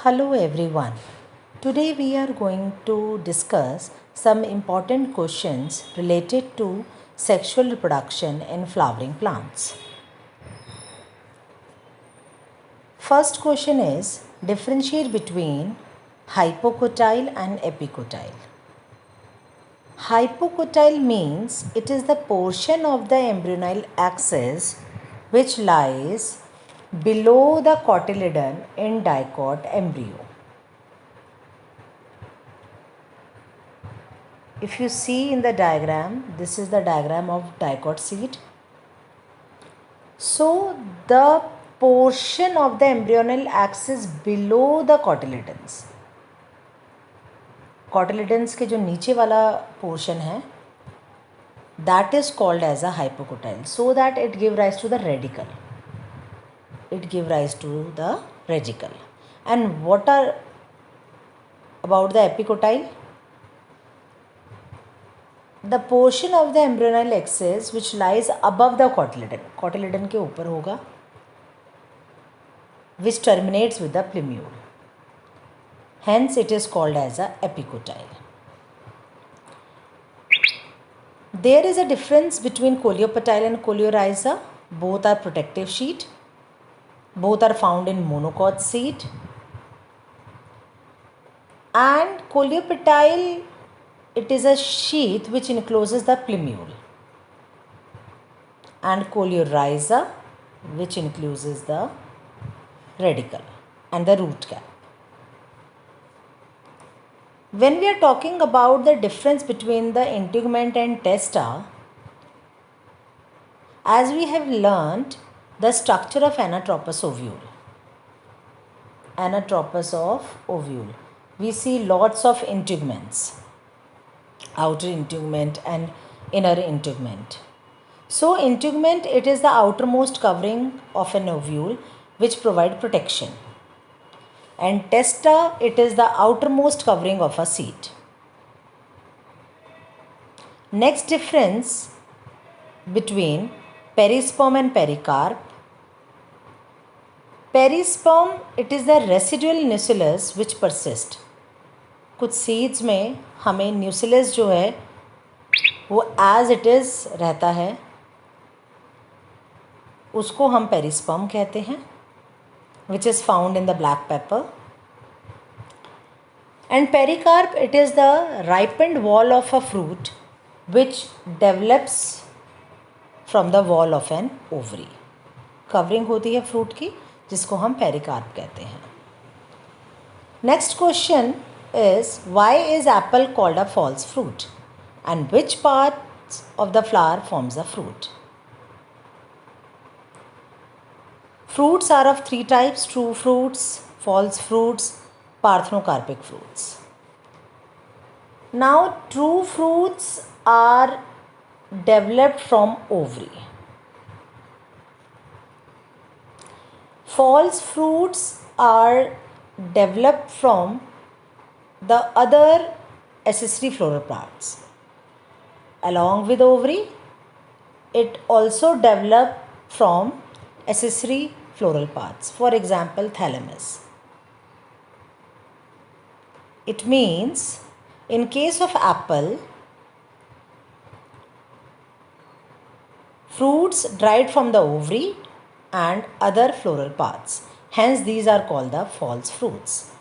Hello everyone. Today we are going to discuss some important questions related to sexual reproduction in flowering plants. First question is differentiate between hypocotyle and epicotyle. Hypocotyle means it is the portion of the embryonal axis which lies below the cotyledon in dicot embryo. If you see in the diagram, this is the diagram of dicot seed. So the portion of the embryonal axis below the cotyledons, cotyledons के जो नीचे वाला portion है, that is called as a hypocotyle, so that it give rise to the radicle. It give rise to the radicle. And what are about the epicotyle? The portion of the embryonal axis which lies above the cotyledon, cotyledon के ऊपर होगा, which terminates with the plumule. Hence it is called as a epicotyle. There is a difference between coleopatile and coleorhiza. Both are protective sheet. Both are found in monocot seed. And coleopatile, it is a sheath which encloses the plumule. And coleorhiza, which encloses the radicle and the root cap. When we are talking about the difference between the integument and testa, as we have learnt the structure of anatropous ovule. Anatropous of ovule. We see lots of integuments, outer integument and inner integument. So integument, it is the outermost covering of an ovule which provide protection. And testa, it is the outermost covering of a seed. Next difference between perisperm and pericarp. Perisperm, it is the residual nucellus which persist. कुछ seeds में हमें nucellus जो है वो as it is रहता है, उसको हम perisperm कहते हैं, which is found in the black pepper. And pericarp, it is the ripened wall of a fruit which develops from the wall of an ovary. Covering होती है fruit की, जिसको हम pericarp कहते हैं. Next question is, why is apple called a false fruit? And which parts of the flower forms a fruit? Fruits are of three types: true fruits, false fruits, parthenocarpic fruits. Now, true fruits are developed from ovary. False fruits are developed from the other accessory floral parts. Along with ovary, it also develops from accessory floral parts. For example, thalamus. It means in case of apple, fruits derived from the ovary and other floral parts. Hence, these are called the false fruits.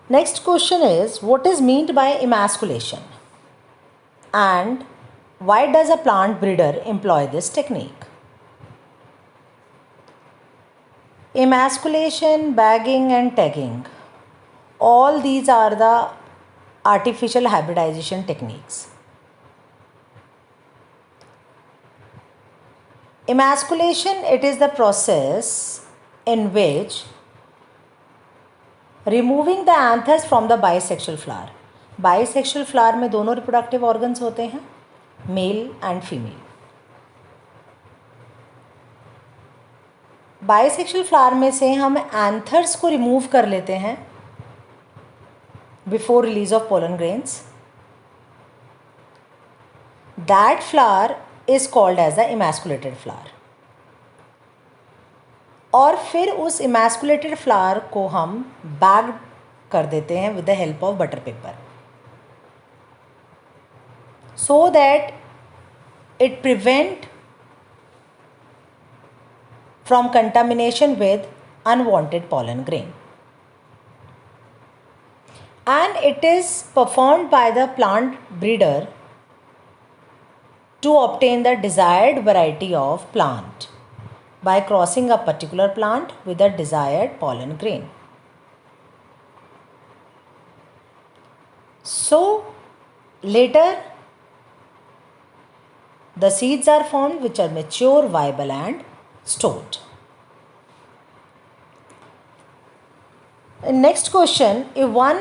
Next question is, what is meant by emasculation? And why does a plant breeder employ this technique? Emasculation, bagging and tagging, all these are the artificial hybridization techniques. Emasculation, it is the process in which removing the anthers from the bisexual flower. Bisexual flower में दोनों reproductive organs होते हैं, male and female. Bisexual flower में से हम anthers को remove कर लेते हैं before release of pollen grains. That flower is called as the emasculated flower. और फिर उस इमैस्कुलेटेड फ्लावर को हम बैग कर देते हैं with the help of butter paper, so that it prevent from contamination with unwanted pollen grain. And it is performed by the plant breeder to obtain the desired variety of plant by crossing a particular plant with a desired pollen grain. So later the seeds are formed which are mature, viable and stored. Next question, if one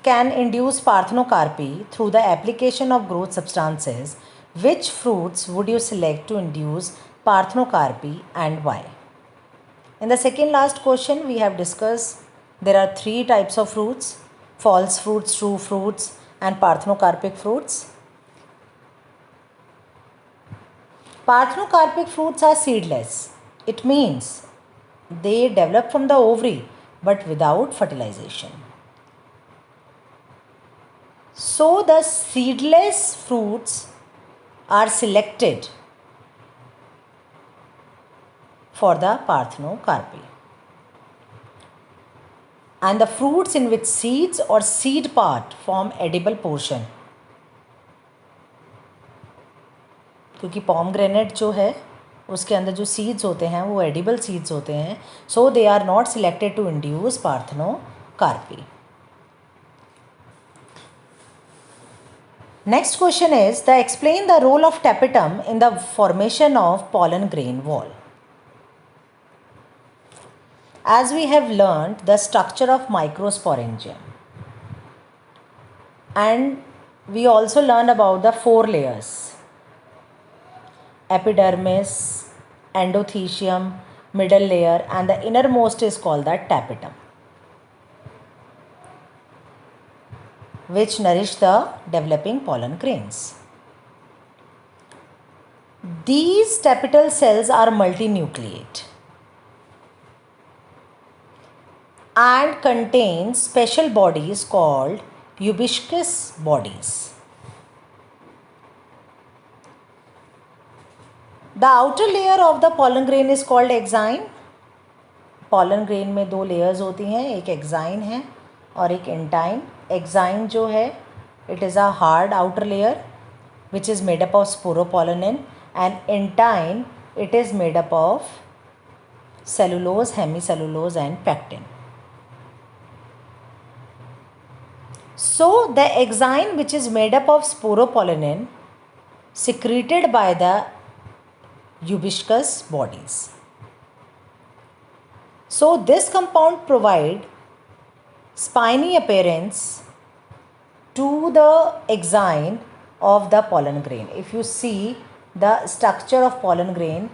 can induce parthenocarpy through the application of growth substances, which fruits would you select to induce parthenocarpy and why? In the second last question we have discussed there are three types of fruits: false fruits, true fruits and parthenocarpic fruits. Parthenocarpic fruits are seedless. It means they develop from the ovary but without fertilization. So the seedless fruits are selected for the parthenocarpy. And the fruits in which seeds or seed part form edible portion, क्योंकि pomegranate जो है उसके अंदर जो seeds होते हैं वो edible seeds होते हैं, so they are not selected to induce parthenocarpy. Next question is the explain the role of tapetum in the formation of pollen grain wall. As we have learned the structure of microsporangium, and we also learned about the four layers: epidermis, endothecium, middle layer, and the innermost is called the tapetum, which nourish the developing pollen grains. These tapetal cells are multinucleate and contain special bodies called Eubiscus bodies. The outer layer of the pollen grain is called exine. pollen grain में दो layers होती हैं, एक exine है और एक intine. Exine जो है it is a hard outer layer which is made up of sporopollenin, and intine it is made up of cellulose, hemicellulose and pectin. So the exine, which is made up of sporopollenin secreted by the Eubiscus bodies. So this compound provide spiny appearance to the exine of the pollen grain. If you see the structure of pollen grain,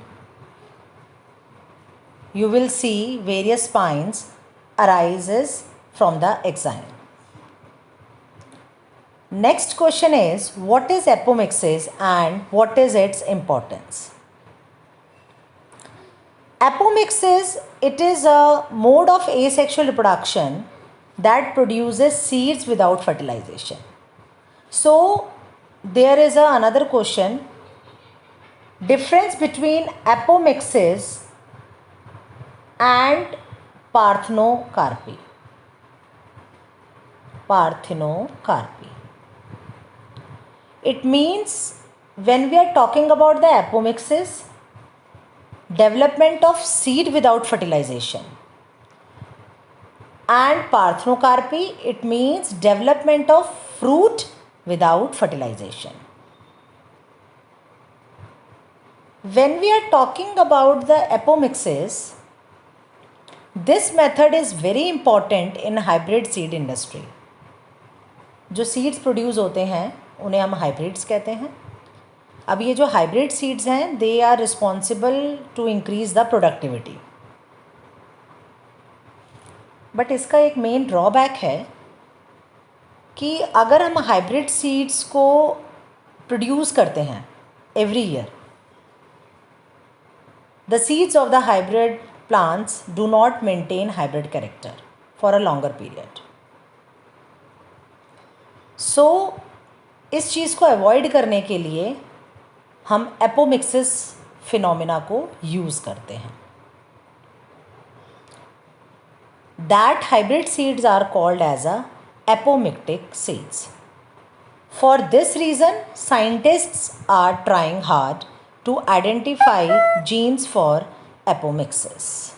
you will see various spines arises from the exine. Next question is, what is apomixis and what is its importance? Apomixis, it is a mode of asexual reproduction that produces seeds without fertilization. So there is another question, difference between apomixis and parthenocarpy. Parthenocarpy. It means when we are talking about the apomixis, development of seed without fertilization, and parthenocarpy, it means development of fruit without fertilization. When we are talking about the apomixis, this method is very important in hybrid seed industry. जो seeds produce होते हैं उन्हें हम hybrids कहते हैं. अब ये जो हाइब्रिड सीड्स हैं they are responsible to increase the productivity, but इसका एक मेन ड्रॉबैक है कि अगर हम हाइब्रिड सीड्स को प्रोड्यूस करते हैं every year, the seeds of the hybrid plants do not maintain hybrid character for a longer period. So इस चीज़ को अवॉइड करने के लिए हम एपोमिक्सिस फिनोमिना को यूज़ करते हैं. That hybrid seeds are called as a apomictic seeds. For this reason, scientists are trying hard to identify genes for apomixis.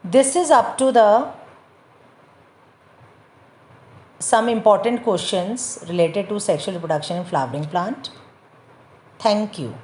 This is up to the some important questions related to sexual reproduction in flowering plant. Thank you.